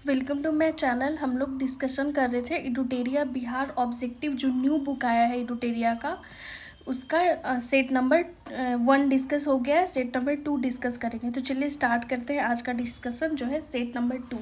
Welcome to my channel. हम लोग discussion कर रहे थे एडुटेरिया बिहार ऑब्जेक्टिव, जो न्यू बुक आया है एडुटेरिया का, उसका सेट नंबर 1 डिस्कस हो गया है। सेट नंबर 2 डिस्कस करेंगे। तो चलिए स्टार्ट करते हैं आज का डिस्कशन जो है सेट नंबर 2।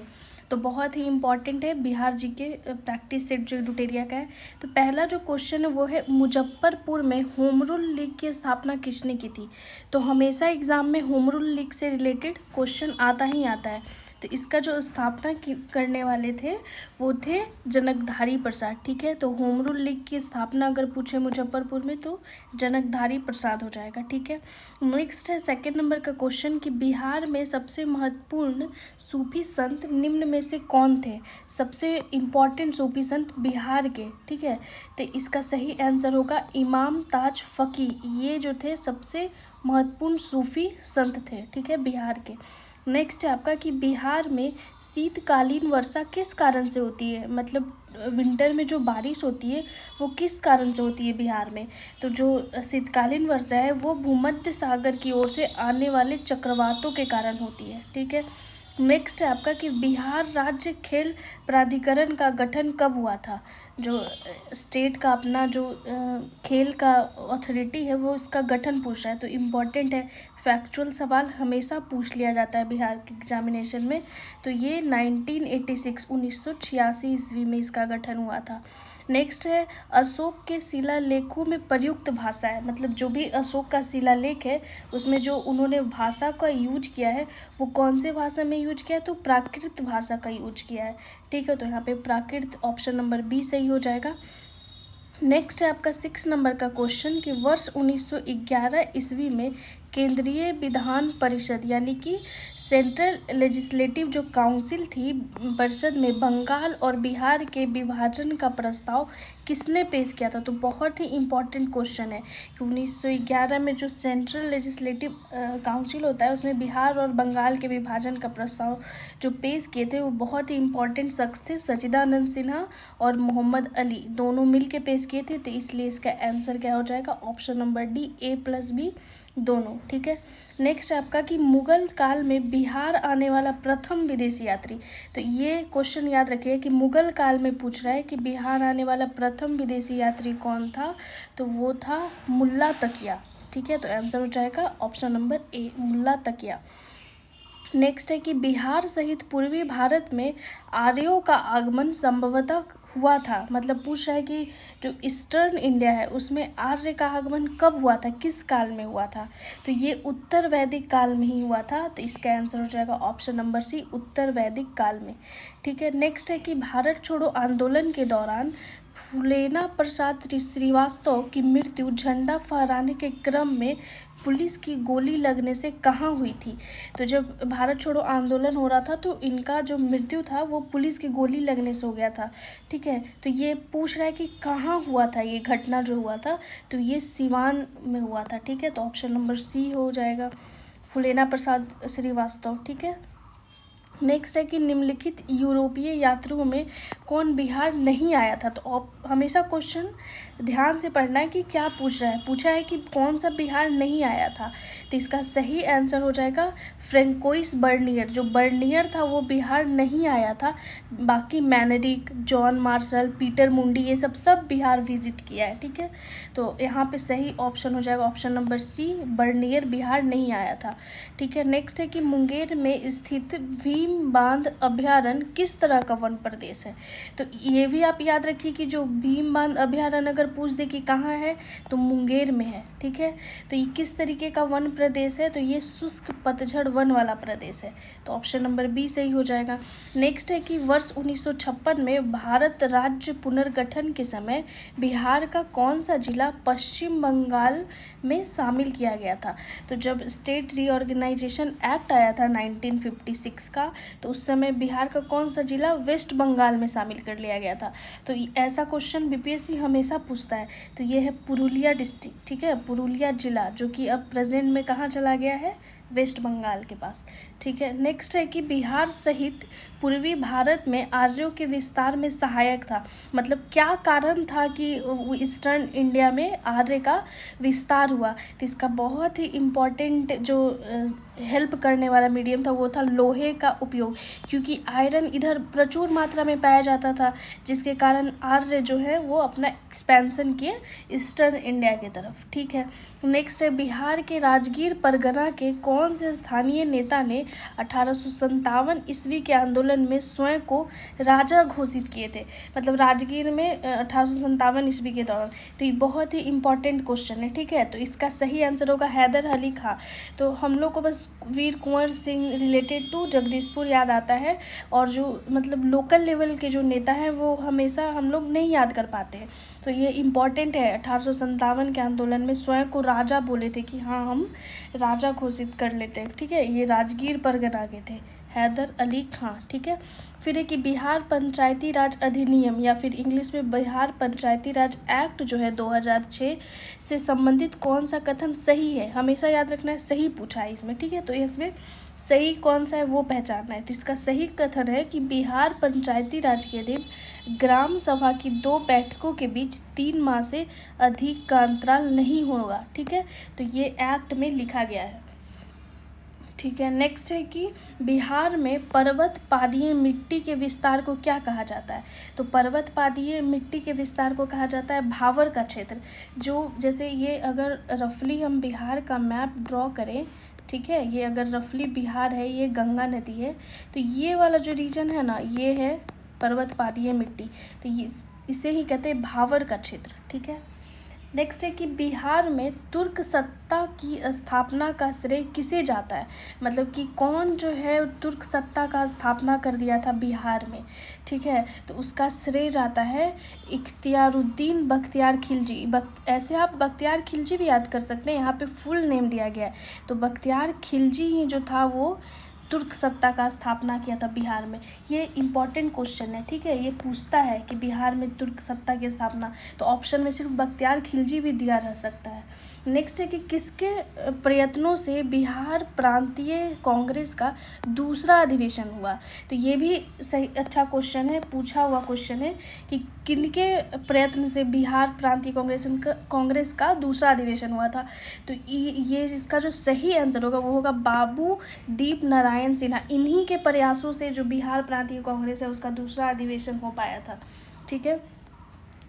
तो बहुत ही इंपॉर्टेंट है बिहार जी के प्रैक्टिस सेट जो एडुटेरिया का है। तो पहला जो क्वेश्चन है वो है, मुजफ्फरपुर में होम रूल लीग की स्थापना किसने की थी। तो हमेशा एग्जाम में होम रूल लीग से रिलेटेड क्वेश्चन आता ही आता है। तो इसका जो स्थापना करने वाले थे वो थे जनकधारी प्रसाद। ठीक है, तो होम रूल लीग की स्थापना अगर पूछे मुजफ्फरपुर में तो जनकधारी प्रसाद हो जाएगा। ठीक है, नेक्स्ट है सेकंड नंबर का क्वेश्चन कि बिहार में सबसे महत्वपूर्ण सूफी संत निम्न में से कौन थे। सबसे इम्पॉर्टेंट सूफी संत बिहार के। ठीक है, तो इसका सही आंसर होगा इमाम ताज फकी। ये जो थे सबसे महत्वपूर्ण सूफी संत थे। ठीक है, बिहार के। नेक्स्ट है आपका कि बिहार में शीतकालीन वर्षा किस कारण से होती है। मतलब विंटर में जो बारिश होती है वो किस कारण से होती है बिहार में। तो जो शीतकालीन वर्षा है वो भूमध्य सागर की ओर से आने वाले चक्रवातों के कारण होती है। ठीक है, नेक्स्ट है आपका कि बिहार राज्य खेल प्राधिकरण का गठन कब हुआ था। जो स्टेट का अपना जो खेल का अथॉरिटी है वो इसका गठन पूछ रहा है। तो इम्पॉर्टेंट है, फैक्चुअल सवाल हमेशा पूछ लिया जाता है बिहार के एग्जामिनेशन में। तो ये 1986 ईस्वी में इसका गठन हुआ था। नेक्स्ट है अशोक के शिलालेखों में प्रयुक्त भाषा है। मतलब जो भी अशोक का शिलालेख है उसमें जो उन्होंने भाषा का यूज किया है वो कौन से भाषा में यूज किया है, तो प्राकृत भाषा का यूज किया है। ठीक है, तो यहाँ पे प्राकृत ऑप्शन नंबर बी सही हो जाएगा। नेक्स्ट है आपका 6 नंबर का क्वेश्चन कि वर्ष 1911 ईस्वी में केंद्रीय विधान परिषद यानी कि सेंट्रल लेजिस्लेटिव जो काउंसिल थी परिषद में बंगाल और बिहार के विभाजन का प्रस्ताव किसने पेश किया था। तो बहुत ही इम्पॉर्टेंट क्वेश्चन है कि 1911 में जो सेंट्रल लेजिस्लेटिव काउंसिल होता है उसमें बिहार और बंगाल के विभाजन का प्रस्ताव जो पेश किए थे वो बहुत ही इम्पॉर्टेंट शख्स थे, सच्चिदानंद सिन्हा और मोहम्मद अली, दोनों मिल के पेश किए थे। तो इसलिए इसका आंसर क्या हो जाएगा, ऑप्शन नंबर डी A+B दोनों। ठीक है, नेक्स्ट आपका कि मुगल काल में बिहार आने वाला प्रथम विदेशी यात्री। तो ये क्वेश्चन याद रखिए कि मुगल काल में पूछ रहा है कि बिहार आने वाला प्रथम विदेशी यात्री कौन था। तो वो था मुल्ला तकिया। ठीक है, तो आंसर हो जाएगा ऑप्शन नंबर A मुल्ला तकिया। नेक्स्ट है कि बिहार सहित पूर्वी भारत में आर्यों का आगमन संभवतः हुआ था। मतलब पूछ रहा है कि जो ईस्टर्न इंडिया है उसमें आर्य का आगमन कब हुआ था, किस काल में हुआ था। तो ये उत्तर वैदिक काल में ही हुआ था। तो इसका आंसर हो जाएगा ऑप्शन नंबर सी उत्तर वैदिक काल में। ठीक है, नेक्स्ट है कि भारत छोड़ो आंदोलन के दौरान फूलेना प्रसाद श्रीवास्तव की मृत्यु झंडा फहराने के क्रम में पुलिस की गोली लगने से कहाँ हुई थी। तो जब भारत छोड़ो आंदोलन हो रहा था तो इनका जो मृत्यु था वो पुलिस की गोली लगने से हो गया था। ठीक है, तो ये पूछ रहा है कि कहाँ हुआ था ये घटना जो हुआ था। तो ये सिवान में हुआ था। ठीक है, तो ऑप्शन नंबर सी हो जाएगा फूलेना प्रसाद श्रीवास्तव। ठीक है, नेक्स्ट है कि निम्नलिखित यूरोपीय यात्रियों में कौन बिहार नहीं आया था। तो हमेशा क्वेश्चन ध्यान से पढ़ना है कि क्या पूछ रहा है। पूछा है कि कौन सा बिहार नहीं आया था। तो इसका सही आंसर हो जाएगा फ्रेंकोइस बर्नियर। जो बर्नियर था वो बिहार नहीं आया था। बाकी मैनरिक, जॉन मार्शल, पीटर मुंडी ये सब बिहार विजिट किया है। ठीक है, तो यहाँ पे सही ऑप्शन हो जाएगा ऑप्शन नंबर सी बर्नियर बिहार नहीं आया था। ठीक है, नेक्स्ट है कि मुंगेर में स्थित भीम बांध अभ्यारण्य किस तरह का वन प्रदेश है। तो ये भी आप याद रखिए कि जो भीम बांध अभ्यारण्य अगर पूछ दे कि कहाँ है तो मुंगेर में है। ठीक है, तो ये किस तरीके का वन प्रदेश है, तो ये शुष्क पतझड़ वन वाला प्रदेश है। तो ऑप्शन नंबर बी सही हो जाएगा। नेक्स्ट है कि वर्ष 1956 में भारत राज्य पुनर्गठन के समय बिहार का कौन सा जिला पश्चिम बंगाल में शामिल किया गया था। तो जब स्टेट रीऑर्गेनाइजेशन एक्ट आया था 1956 का, तो उस समय बिहार का कौन सा जिला वेस्ट बंगाल में शामिल कर लिया गया था। तो ऐसा क्वेश्चन बीपीएससी हमेशा पूछता है। तो ये है पुरुलिया डिस्ट्रिक्ट। ठीक है, पुरुलिया जिला जो कि अब प्रेजेंट में कहाँ चला गया है, वेस्ट बंगाल के पास। ठीक है, नेक्स्ट है कि बिहार सहित पूर्वी भारत में आर्यों के विस्तार में सहायक था। मतलब क्या कारण था कि ईस्टर्न इंडिया में आर्य का विस्तार हुआ? तो इसका बहुत ही इम्पॉर्टेंट जो हेल्प करने वाला मीडियम था वो था लोहे का उपयोग, क्योंकि आयरन इधर प्रचुर मात्रा में पाया जाता था, जिसके कारण आर्य जो है वो अपना एक्सपेंशन किए ईस्टर्न इंडिया की तरफ। ठीक है, नेक्स्ट है बिहार के राजगीर परगना के कौन से स्थानीय नेता ने 1857 ईस्वी के आंदोलन में स्वयं को राजा घोषित किए थे? मतलब राजगीर में 1857 ईस्वी के दौरान। तो ये बहुत ही इंपॉर्टेंट क्वेश्चन है। ठीक है, तो इसका सही आंसर होगा हैदर अली खां। तो हम लोग को बस वीर कुंवर सिंह रिलेटेड टू जगदीशपुर याद आता है, और जो मतलब लोकल लेवल के जो नेता हैं वो हमेशा हम लोग नहीं याद कर पाते हैं। तो ये इम्पॉर्टेंट है, 1857 के आंदोलन में स्वयं को राजा बोले थे कि हाँ हम राजा घोषित कर लेते हैं। ठीक है, ये राजगीर परगना के थे, हैदर अली खां। ठीक है, फिर है कि बिहार पंचायती राज अधिनियम या फिर इंग्लिश में बिहार पंचायती राज एक्ट जो है 2006 से संबंधित कौन सा कथन सही है? हमेशा याद रखना है, सही पूछा है इसमें। ठीक है, तो इसमें सही कौन सा है वो पहचानना है। तो इसका सही कथन है कि बिहार पंचायती राज के अधीन ग्राम सभा की 2 बैठकों के बीच 3 माह से अधिक का अंतराल नहीं होगा। ठीक है, तो ये एक्ट में लिखा गया है। ठीक है, नेक्स्ट है कि बिहार में पर्वत पादीय मिट्टी के विस्तार को क्या कहा जाता है? तो पर्वत पादीय मिट्टी के विस्तार को कहा जाता है भावर का क्षेत्र। जो जैसे ये अगर रफली हम बिहार का मैप ड्रॉ करें, ठीक है, ये अगर रफली बिहार है, ये गंगा नदी है, तो ये वाला जो रीजन है ना, ये है पर्वत पादीय मिट्टी। तो इसे ही कहते हैं भावर का क्षेत्र। ठीक है, नेक्स्ट है कि बिहार में तुर्क सत्ता की स्थापना का श्रेय किसे जाता है? मतलब कि कौन जो है तुर्क सत्ता का स्थापना कर दिया था बिहार में? ठीक है, तो उसका श्रेय जाता है इख्तियारुद्दीन बख्तियार खिलजी। ऐसे आप बख्तियार खिलजी भी याद कर सकते हैं, यहाँ पे फुल नेम दिया गया है। तो बख्तियार खिलजी ही जो था वो तुर्क सत्ता का स्थापना किया था बिहार में। ये इम्पॉर्टेंट क्वेश्चन है। ठीक है, ये पूछता है कि बिहार में तुर्क सत्ता की स्थापना, तो ऑप्शन में सिर्फ बख्तियार खिलजी भी दिया रह सकता है। नेक्स्ट है कि किसके प्रयत्नों से बिहार प्रांतीय कांग्रेस का दूसरा अधिवेशन हुआ? तो ये भी सही अच्छा क्वेश्चन है, पूछा हुआ क्वेश्चन है कि किनके प्रयत्न से बिहार प्रांतीय कांग्रेस का दूसरा अधिवेशन हुआ था? तो ये इसका जो सही आंसर होगा वो होगा बाबू दीप नारायण सिन्हा। इन्हीं के प्रयासों से जो बिहार प्रांतीय कांग्रेस है उसका दूसरा अधिवेशन हो पाया था। ठीक है,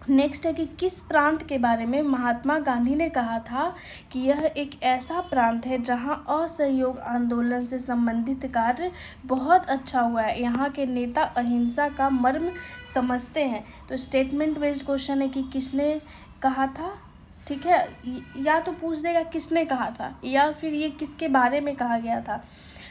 नेक्स्ट है कि किस प्रांत के बारे में महात्मा गांधी ने कहा था कि यह एक ऐसा प्रांत है जहां असहयोग आंदोलन से संबंधित कार्य बहुत अच्छा हुआ है, यहाँ के नेता अहिंसा का मर्म समझते हैं। तो स्टेटमेंट बेस्ड क्वेश्चन है कि किसने कहा था। ठीक है, या तो पूछ देगा किसने कहा था या फिर ये किसके बारे में कहा गया था।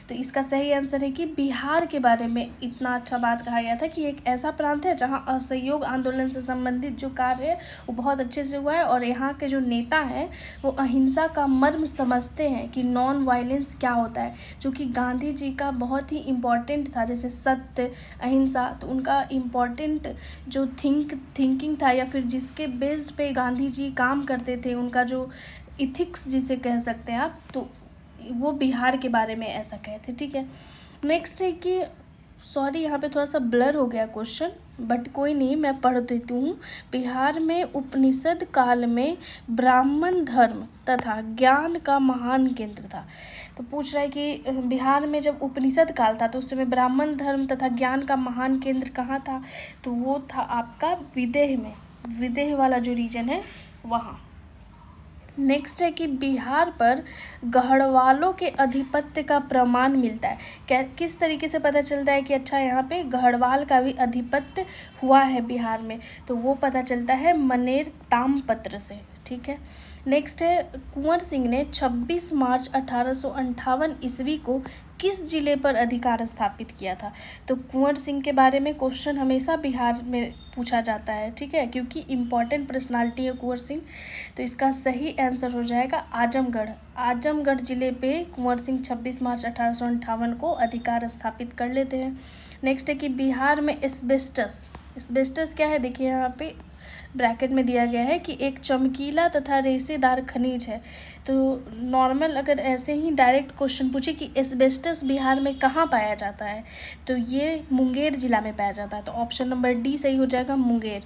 तो इसका सही आंसर है कि बिहार के बारे में इतना अच्छा बात कहा गया था कि एक ऐसा प्रांत है जहां असहयोग आंदोलन से संबंधित जो कार्य है वो बहुत अच्छे से हुआ है, और यहाँ के जो नेता हैं वो अहिंसा का मर्म समझते हैं कि नॉन वायलेंस क्या होता है, जो कि गांधी जी का बहुत ही इम्पॉर्टेंट था। जैसे सत्य, अहिंसा, तो उनका इम्पॉर्टेंट जो थिंकिंग था या फिर जिसके बेस पे गांधी जी काम करते थे, उनका जो इथिक्स जिसे कह सकते हैं आप, तो वो बिहार के बारे में ऐसा कहते। ठीक है, नेक्स्ट है कि सॉरी यहाँ पे थोड़ा सा ब्लर हो गया क्वेश्चन, बट कोई नहीं, मैं पढ़ देती हूँ। बिहार में उपनिषद काल में ब्राह्मण धर्म तथा ज्ञान का महान केंद्र था। तो पूछ रहा है कि बिहार में जब उपनिषद काल था तो उस समय ब्राह्मण धर्म तथा ज्ञान का महान केंद्र कहाँ था? तो वो था आपका विदेह में, विदेह वाला जो रीजन है वहाँ। नेक्स्ट है कि बिहार पर गढ़वालों के आधिपत्य का प्रमाण मिलता है। किस तरीके से पता चलता है कि अच्छा यहाँ पे गढ़वाल का भी आधिपत्य हुआ है बिहार में? तो वो पता चलता है मनेर ताम्रपत्र से। ठीक है, नेक्स्ट है कुंवर सिंह ने 26 मार्च 1858 ईस्वी को किस जिले पर अधिकार स्थापित किया था? तो कुंवर सिंह के बारे में क्वेश्चन हमेशा बिहार में पूछा जाता है। ठीक है, क्योंकि इम्पॉर्टेंट पर्सनालिटी है कुंवर सिंह। तो इसका सही आंसर हो जाएगा आजमगढ़। आजमगढ़ जिले पे कुंवर सिंह 26 मार्च 1858 को अधिकार स्थापित कर लेते हैं। नेक्स्ट है कि बिहार में एस्बेस्टस क्या है? देखिए यहाँ पे ब्रैकेट में दिया गया है कि एक चमकीला तथा रेशेदार खनिज है। तो नॉर्मल अगर ऐसे ही डायरेक्ट क्वेश्चन पूछे कि एस्बेस्टस बिहार में कहाँ पाया जाता है, तो ये मुंगेर जिला में पाया जाता है। तो ऑप्शन नंबर डी सही हो जाएगा, मुंगेर।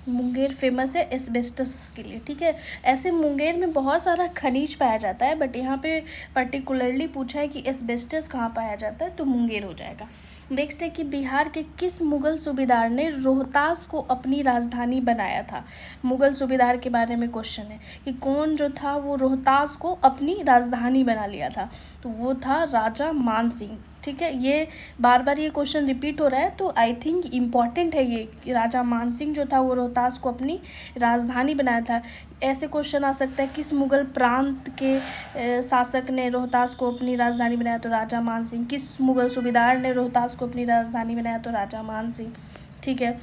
मुंगेर फेमस है एस्बेस्टस के लिए, ठीक है। ऐसे मुंगेर में बहुत सारा खनिज पाया जाता है, बट यहाँ पे पर्टिकुलरली पूछा है कि एस्बेस्टस कहाँ पाया जाता है, तो मुंगेर हो जाएगा। नेक्स्ट है कि बिहार के किस मुगल सूबेदार ने रोहतास को अपनी राजधानी बनाया था। मुगल सूबेदार के बारे में क्वेश्चन है कि कौन जो था वो रोहतास को अपनी राजधानी बना लिया था, तो वो था राजा मानसिंह, ठीक है। ये बार बार ये क्वेश्चन रिपीट हो रहा है, तो आई थिंक इम्पॉर्टेंट है ये कि राजा मानसिंह जो था वो रोहतास को अपनी राजधानी बनाया था। ऐसे क्वेश्चन आ सकता है किस मुगल प्रांत के शासक ने रोहतास को अपनी राजधानी बनाया, तो राजा मानसिंह। किस मुगल सूबेदार ने रोहतास को अपनी राजधानी बनाया, तो राजा मानसिंह, ठीक है।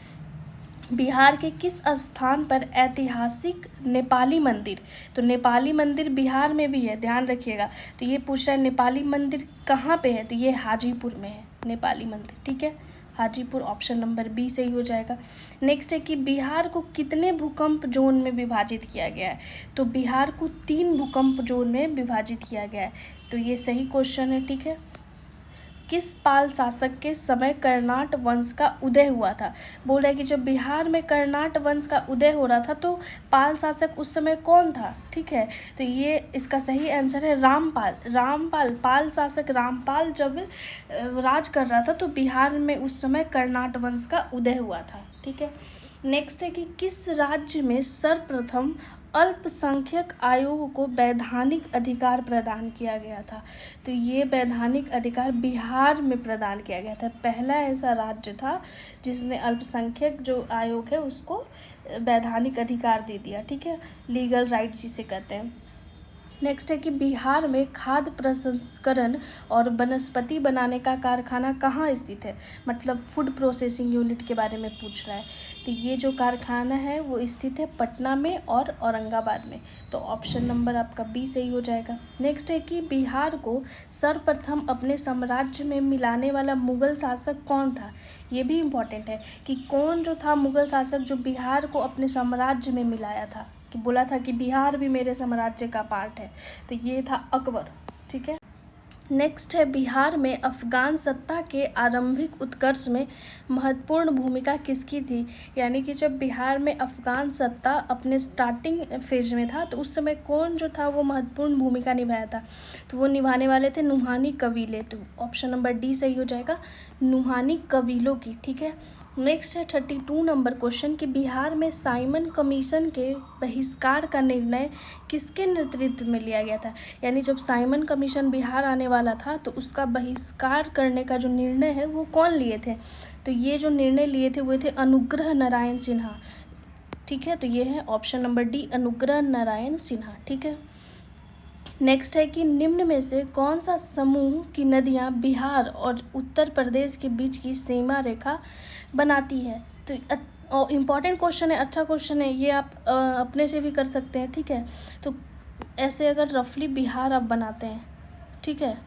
बिहार के किस स्थान पर ऐतिहासिक नेपाली मंदिर, तो नेपाली मंदिर बिहार में भी है, ध्यान रखिएगा। तो ये पूछ रहा है नेपाली मंदिर कहाँ पे है, तो ये हाजीपुर में है नेपाली मंदिर, ठीक है। हाजीपुर, ऑप्शन नंबर बी सही हो जाएगा। नेक्स्ट है कि बिहार को कितने भूकंप जोन में विभाजित किया गया है, तो बिहार को 3 भूकंप जोन में विभाजित किया गया है, तो ये सही क्वेश्चन है, ठीक है। किस पाल शासक के समय कर्नाट वंश का उदय हुआ था। बोल रहा है कि जब बिहार में कर्नाट वंश का उदय हो रहा था तो पाल शासक उस समय कौन था, ठीक है। तो ये इसका सही आंसर है रामपाल। रामपाल, पाल शासक रामपाल जब राज कर रहा था तो बिहार में उस समय कर्नाट वंश का उदय हुआ था, ठीक है। नेक्स्ट है कि किस राज्य में सर्वप्रथम अल्पसंख्यक आयोग को वैधानिक अधिकार प्रदान किया गया था, तो ये वैधानिक अधिकार बिहार में प्रदान किया गया था। पहला ऐसा राज्य था जिसने अल्पसंख्यक जो आयोग है उसको वैधानिक अधिकार दे दिया, ठीक है, लीगल राइट जिसे कहते हैं। नेक्स्ट है कि बिहार में खाद्य प्रसंस्करण और वनस्पति बनाने का कारखाना कहाँ स्थित है, मतलब फूड प्रोसेसिंग यूनिट के बारे में पूछ रहा है। तो ये जो कारखाना है वो स्थित है पटना में और औरंगाबाद में, तो ऑप्शन नंबर आपका बी सही हो जाएगा। नेक्स्ट है कि बिहार को सर्वप्रथम अपने साम्राज्य में मिलाने वाला मुगल शासक कौन था। ये भी इम्पॉर्टेंट है कि कौन जो था मुगल शासक जो बिहार को अपने साम्राज्य में मिलाया था, कि बोला था कि बिहार भी मेरे साम्राज्य का पार्ट है, तो ये था अकबर, ठीक है। नेक्स्ट है बिहार में अफगान सत्ता के आरंभिक उत्कर्ष में महत्वपूर्ण भूमिका किसकी थी, यानी कि जब बिहार में अफगान सत्ता अपने स्टार्टिंग फेज में था तो उस समय कौन जो था वो महत्वपूर्ण भूमिका निभाया था, तो वो निभाने वाले थे नुहानी कबीले, तो ऑप्शन नंबर डी सही हो जाएगा, नुहानी कबीलों की, ठीक है। नेक्स्ट है 32 नंबर क्वेश्चन कि बिहार में साइमन कमीशन के बहिष्कार का निर्णय किसके नेतृत्व में लिया गया था, यानी जब साइमन कमीशन बिहार आने वाला था तो उसका बहिष्कार करने का जो निर्णय है वो कौन लिए थे, तो ये जो निर्णय लिए थे वो थे अनुग्रह नारायण सिन्हा, ठीक है। तो ये है option number D, Anugrah Narayan Sinha, ठीक है। नेक्स्ट है कि निम्न में से कौन सा समूह की नदियाँ बिहार और उत्तर प्रदेश के बीच की सीमा रेखा बनाती है, तो इम्पॉर्टेंट क्वेश्चन है, अच्छा क्वेश्चन है ये, आप अपने से भी कर सकते हैं, ठीक है। तो ऐसे अगर रफली बिहार आप बनाते हैं, ठीक है,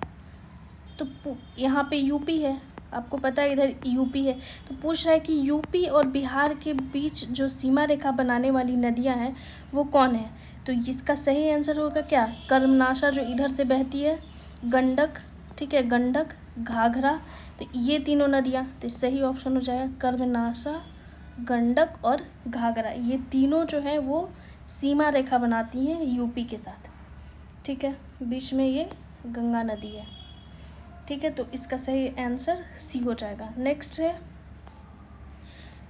तो यहाँ पे यूपी है, आपको पता है इधर यूपी है, तो पूछ रहा है कि यूपी और बिहार के बीच जो सीमा रेखा बनाने वाली नदियाँ हैं वो कौन है, तो इसका सही आंसर होगा क्या, कर्मनाशा जो इधर से बहती है, गंडक, ठीक है, गंडक, घाघरा, तो ये तीनों नदियाँ, तो सही ऑप्शन हो जाएगा कर्मनाशा, गंडक और घाघरा, ये तीनों जो है वो सीमा रेखा बनाती हैं यूपी के साथ, ठीक है, बीच में ये गंगा नदी है, ठीक है। तो इसका सही आंसर सी हो जाएगा। नेक्स्ट है,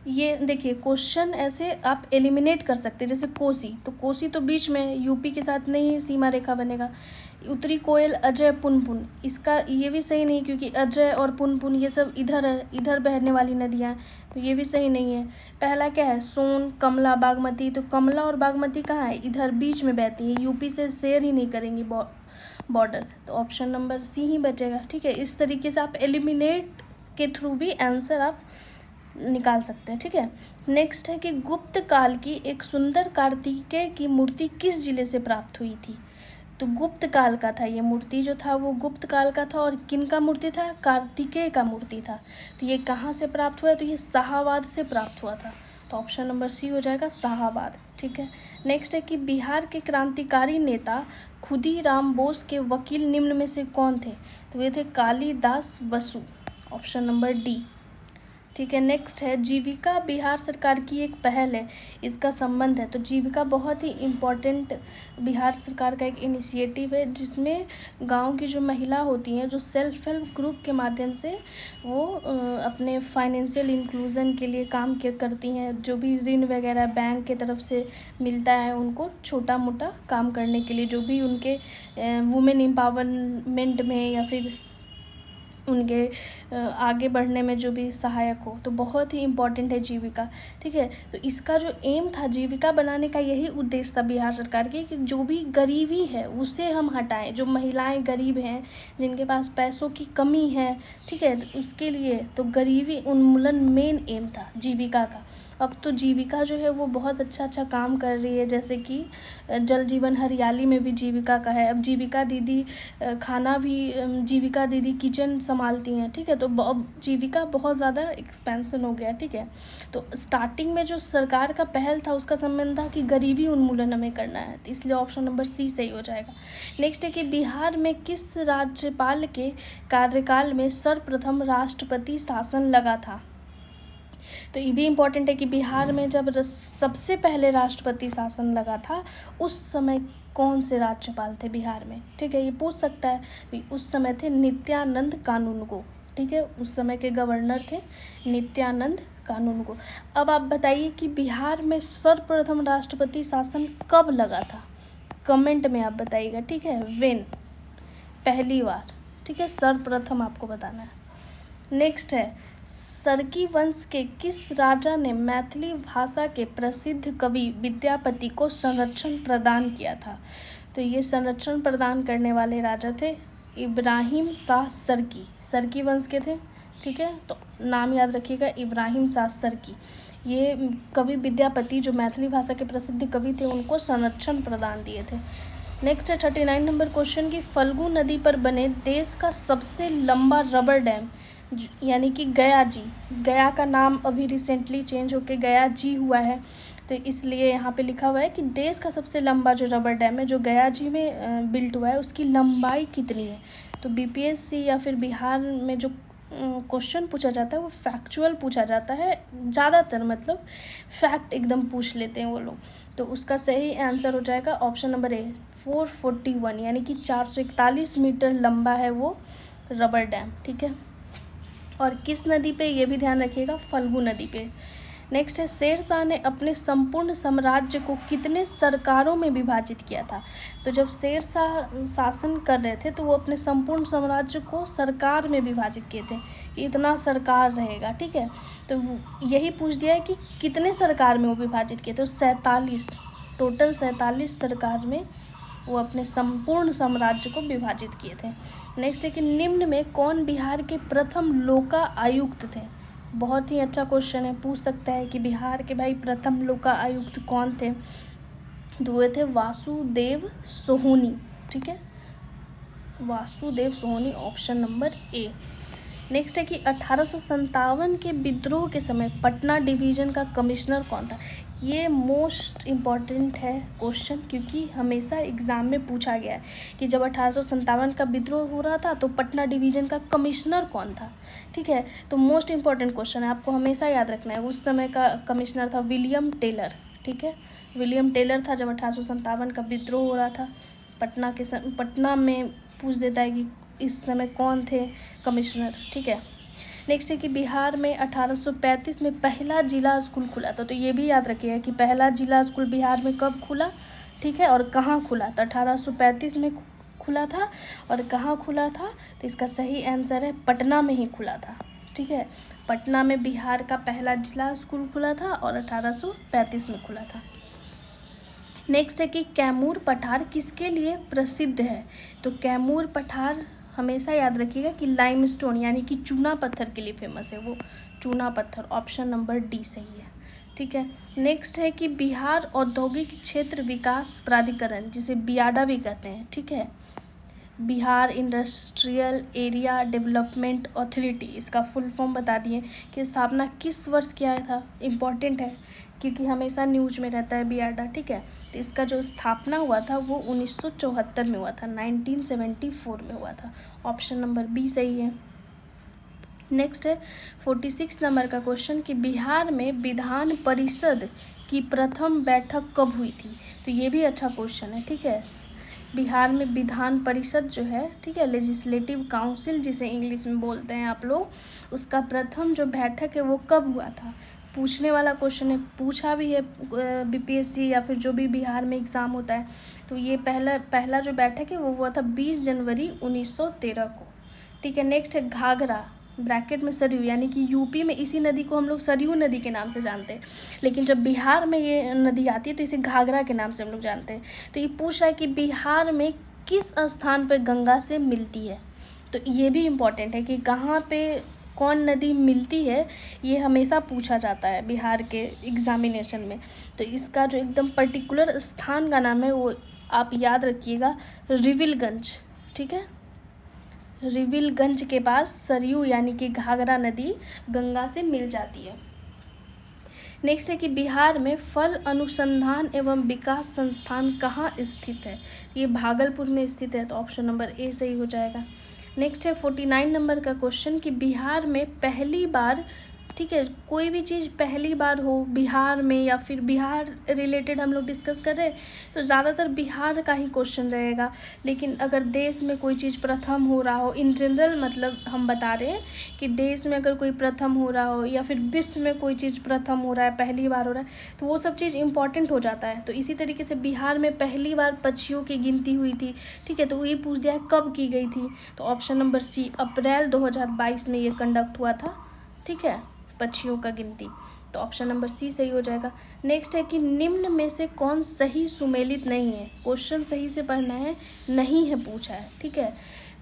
ये देखिए क्वेश्चन ऐसे आप एलिमिनेट कर सकते हैं, जैसे कोसी, तो कोसी तो बीच में यूपी के साथ नहीं सीमा रेखा बनेगा। उत्तरी कोयल, अजय, पुनपुन, इसका ये भी सही नहीं क्योंकि अजय और पुनपुन ये सब इधर है, इधर बहने वाली नदियाँ, तो ये भी सही नहीं है। पहला क्या है, सोन, कमला, बागमती, तो कमला और बागमती कहाँ है, इधर बीच में बहती है, यूपी से शेयर ही नहीं करेंगी बॉर्डर, तो ऑप्शन नंबर सी ही बचेगा, ठीक है। इस तरीके से आप एलिमिनेट के थ्रू भी आंसर आप निकाल सकते हैं, ठीक है। नेक्स्ट है कि गुप्त काल की एक सुंदर कार्तिकेय की मूर्ति किस जिले से प्राप्त हुई थी, तो गुप्त काल का था ये मूर्ति जो था वो गुप्त काल का था, और किन का मूर्ति था, कार्तिकेय का मूर्ति था, तो ये कहाँ से प्राप्त हुआ है, तो ये शाहाबाद से प्राप्त हुआ था, तो ऑप्शन नंबर सी हो जाएगा शाहाबाद। ठीक है, नेक्स्ट है कि बिहार के क्रांतिकारी नेता खुदीराम बोस के वकील निम्न में से कौन थे? तो ये थे Kalidas Basu, option number D. ठीक है, नेक्स्ट है जीविका बिहार सरकार की एक पहल है, इसका संबंध है। तो जीविका बहुत ही इम्पॉर्टेंट बिहार सरकार का एक इनिशिएटिव है, जिसमें गांव की जो महिला होती हैं, जो सेल्फ हेल्प ग्रुप के माध्यम से वो अपने फाइनेंशियल इंक्लूजन के लिए काम करती हैं। जो भी ऋण वगैरह बैंक के तरफ से मिलता है उनको छोटा मोटा काम करने के लिए, जो भी उनके वुमेन एम्पावरमेंट में या फिर उनके आगे बढ़ने में जो भी सहायक हो, तो बहुत ही इम्पॉर्टेंट है जीविका। ठीक है, तो इसका जो एम था जीविका बनाने का, यही उद्देश्य था बिहार सरकार की कि जो भी गरीबी है उसे हम हटाएं। जो महिलाएं गरीब हैं, जिनके पास पैसों की कमी है, ठीक है, तो उसके लिए तो गरीबी उन्मूलन मेन एम था जीविका का। अब तो जीविका जो है वो बहुत अच्छा काम कर रही है, जैसे कि जल जीवन हरियाली में भी जीविका का है। अब जीविका दीदी खाना भी जीविका दीदी किचन संभालती हैं। ठीक है, तो अब जीविका बहुत ज़्यादा एक्सपेंशन हो गया। ठीक है, तो स्टार्टिंग में जो सरकार का पहल था उसका संबंध था कि गरीबी उन्मूलन हमें करना है, तो इसलिए ऑप्शन नंबर सी सही हो जाएगा। नेक्स्ट है कि बिहार में किस राज्यपाल के कार्यकाल में सर्वप्रथम राष्ट्रपति शासन लगा था? तो ये भी इम्पॉर्टेंट है कि बिहार में जब सबसे पहले राष्ट्रपति शासन लगा था, उस समय कौन से राज्यपाल थे बिहार में? ठीक है, ये पूछ सकता है। उस समय थे नित्यानंद कानूनगो। ठीक है, उस समय के गवर्नर थे नित्यानंद कानूनगो। अब आप बताइए कि बिहार में सर्वप्रथम राष्ट्रपति शासन कब लगा था? कमेंट में आप बताइएगा। ठीक है, व्हेन, पहली बार। ठीक है, सर्वप्रथम आपको बताना है। नेक्स्ट है सरकी वंश के किस राजा ने मैथिली भाषा के प्रसिद्ध कवि विद्यापति को संरक्षण प्रदान किया था? तो ये संरक्षण प्रदान करने वाले राजा थे इब्राहिम शाह सरकी। सरकी वंश के थे। ठीक है, तो नाम याद रखिएगा, इब्राहिम शाह सरकी। ये कवि विद्यापति जो मैथिली भाषा के प्रसिद्ध कवि थे, उनको संरक्षण प्रदान दिए थे। नेक्स्ट है 39 नंबर क्वेश्चन की फल्गु नदी पर बने देश का सबसे लंबा रबर डैम यानी कि गया जी। गया का नाम अभी रिसेंटली चेंज होके गया जी हुआ है, तो इसलिए यहाँ पे लिखा हुआ है कि देश का सबसे लंबा जो रबर डैम है जो गया जी में बिल्ट हुआ है, उसकी लंबाई कितनी है? तो बीपीएससी या फिर बिहार में जो क्वेश्चन पूछा जाता है वो फैक्चुअल पूछा जाता है ज़्यादातर, मतलब फैक्ट एकदम पूछ लेते हैं वो लोग। तो उसका सही आंसर हो जाएगा ऑप्शन नंबर ए 441, यानी कि 441 मीटर लंबा है वो रबर डैम। ठीक है, और किस नदी पे, ये भी ध्यान रखिएगा, फल्गु नदी पे। नेक्स्ट है शेरशाह ने अपने संपूर्ण साम्राज्य को कितने सरकारों में विभाजित किया था? तो जब शेरशाह शासन कर रहे थे तो वो अपने संपूर्ण साम्राज्य को सरकार में विभाजित किए थे कि इतना सरकार रहेगा। ठीक है, तो यही पूछ दिया है कि कितने सरकार में वो विभाजित किए, तो 47, टोटल 47 सरकार में वो अपने संपूर्ण साम्राज्य को विभाजित किए थे। नेक्स्ट है कि निम्न में कौन बिहार के प्रथम लोका आयुक्त थे? बहुत ही अच्छा क्वेश्चन है, पूछ सकता है कि बिहार के भाई प्रथम लोका आयुक्त कौन थे? तो वे थे वासुदेव सोहनी। ठीक है, वासुदेव सोहनी, ऑप्शन नंबर ए। नेक्स्ट है कि 1857 के विद्रोह के समय पटना डिवीज़न का कमिश्नर कौन था? ये मोस्ट इम्पॉर्टेंट है क्वेश्चन, क्योंकि हमेशा एग्ज़ाम में पूछा गया है कि जब 1857 का विद्रोह हो रहा था तो पटना डिवीज़न का कमिश्नर कौन था? ठीक है, तो मोस्ट इम्पॉर्टेंट क्वेश्चन है, आपको हमेशा याद रखना है। उस समय का कमिश्नर था विलियम टेलर। ठीक है, विलियम टेलर था जब 1857 का विद्रोह हो रहा था। पटना में पूछ देता है कि इस समय कौन थे कमिश्नर। ठीक है, नेक्स्ट है कि बिहार में 1835 में पहला जिला स्कूल खुला था। तो ये भी याद रखिएगा कि पहला जिला स्कूल बिहार में कब खुला, ठीक है, और कहाँ खुला। तो 1835 में खुला था, और कहाँ खुला था? तो इसका सही आंसर है पटना में ही खुला था। ठीक है, पटना में बिहार का पहला जिला स्कूल खुला था और 1835 में खुला था। नेक्स्ट है कि कैमूर पठार किसके लिए प्रसिद्ध है? तो कैमूर पठार हमेशा याद रखिएगा कि लाइमस्टोन यानी कि चूना पत्थर के लिए फेमस है, वो चूना पत्थर, ऑप्शन नंबर डी सही है। ठीक है, नेक्स्ट है कि बिहार औद्योगिक क्षेत्र विकास प्राधिकरण, जिसे बियाडा भी कहते हैं, ठीक है, Bihar industrial area development authority, इसका फुल फॉर्म बता दिए कि स्थापना किस वर्ष किया था। इम्पॉर्टेंट है क्योंकि हमेशा न्यूज़ में रहता है बियाडा, ठीक है। तो इसका जो स्थापना हुआ था वो 1974 में हुआ था, 1974 में हुआ था। ऑप्शन नंबर बी सही है। नेक्स्ट है 46 नंबर का क्वेश्चन कि बिहार में विधान परिषद की प्रथम बैठक कब हुई थी। तो ये भी अच्छा क्वेश्चन है, ठीक है। बिहार में विधान परिषद जो है, ठीक है, लेजिस्लेटिव काउंसिल जिसे इंग्लिश में बोलते हैं आप लोग, उसका प्रथम जो बैठक है वो कब हुआ था। पूछने वाला क्वेश्चन है, पूछा भी है बीपीएससी या फिर जो भी बिहार में एग्ज़ाम होता है। तो ये पहला जो बैठक है वो हुआ था 20 जनवरी 1913 को, ठीक है। नेक्स्ट है घाघरा ब्रैकेट में सरयू, यानी कि यूपी में इसी नदी को हम लोग सरयू नदी के नाम से जानते हैं, लेकिन जब बिहार में ये नदी आती है तो इसे घाघरा के नाम से हम लोग जानते हैं। तो ये पूछ रहा है कि बिहार में किस स्थान पर गंगा से मिलती है। तो ये भी इम्पॉर्टेंट है कि कहाँ पे कौन नदी मिलती है, ये हमेशा पूछा जाता है बिहार के एग्जामिनेशन में। तो इसका जो एकदम पर्टिकुलर स्थान का नाम है वो आप याद रखिएगा, रिविलगंज, ठीक है। रिविलगंज के पास सरयू यानी कि घाघरा नदी गंगा से मिल जाती है। नेक्स्ट है कि बिहार में फल अनुसंधान एवं विकास संस्थान कहाँ स्थित है। ये भागलपुर में स्थित है, तो ऑप्शन नंबर ए सही हो जाएगा। नेक्स्ट है 49 नंबर का क्वेश्चन कि बिहार में पहली बार, ठीक है, कोई भी चीज़ पहली बार हो बिहार में या फिर बिहार रिलेटेड हम लोग डिस्कस कर रहे हैं तो ज़्यादातर बिहार का ही क्वेश्चन रहेगा। लेकिन अगर देश में कोई चीज़ प्रथम हो रहा हो, इन जनरल मतलब हम बता रहे हैं कि देश में अगर कोई प्रथम हो रहा हो या फिर विश्व में कोई चीज़ प्रथम हो रहा है, पहली बार हो रहा है, तो वो सब चीज़ इंपॉर्टेंट हो जाता है। तो इसी तरीके से बिहार में पहली बार पक्षियों की गिनती हुई थी, ठीक है, तो ये पूछ दिया कब की गई थी। तो ऑप्शन नंबर सी, अप्रैल 2022 में ये कंडक्ट हुआ था, ठीक है, पक्षियों का गिनती। तो ऑप्शन नंबर सी सही हो जाएगा। नेक्स्ट है कि निम्न में से कौन सही सुमेलित नहीं है। क्वेश्चन सही से पढ़ना है, नहीं है पूछा है, ठीक है।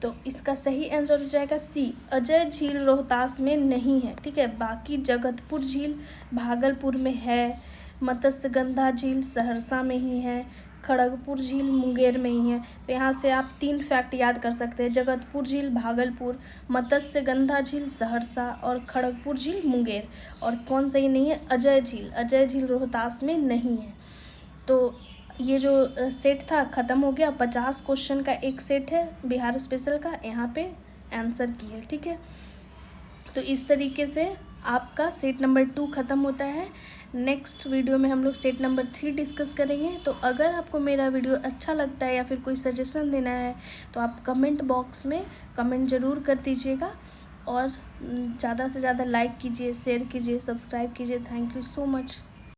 तो इसका सही आंसर हो जाएगा सी, अजय झील रोहतास में नहीं है, ठीक है। बाकी जगतपुर झील भागलपुर में है, मत्स्यगंधा झील सहरसा में ही है, खड़गपुर झील मुंगेर में ही है। तो यहाँ से आप 3 फैक्ट याद कर सकते हैं, जगतपुर झील भागलपुर, मत्स्यगंधा झील सहरसा और खड़गपुर झील मुंगेर। और कौन सही नहीं है, अजय झील, अजय झील रोहतास में नहीं है। तो ये जो सेट था ख़त्म हो गया। 50 क्वेश्चन का एक सेट है बिहार स्पेशल का, यहाँ पे आंसर की है, ठीक है। तो इस तरीके से आपका सेट नंबर 2 ख़त्म होता है। नेक्स्ट वीडियो में हम लोग सेट नंबर 3 डिस्कस करेंगे। तो अगर आपको मेरा वीडियो अच्छा लगता है या फिर कोई सजेशन देना है तो आप कमेंट बॉक्स में कमेंट ज़रूर कर दीजिएगा और ज़्यादा से ज़्यादा लाइक कीजिए, शेयर कीजिए, सब्सक्राइब कीजिए। Thank you so much.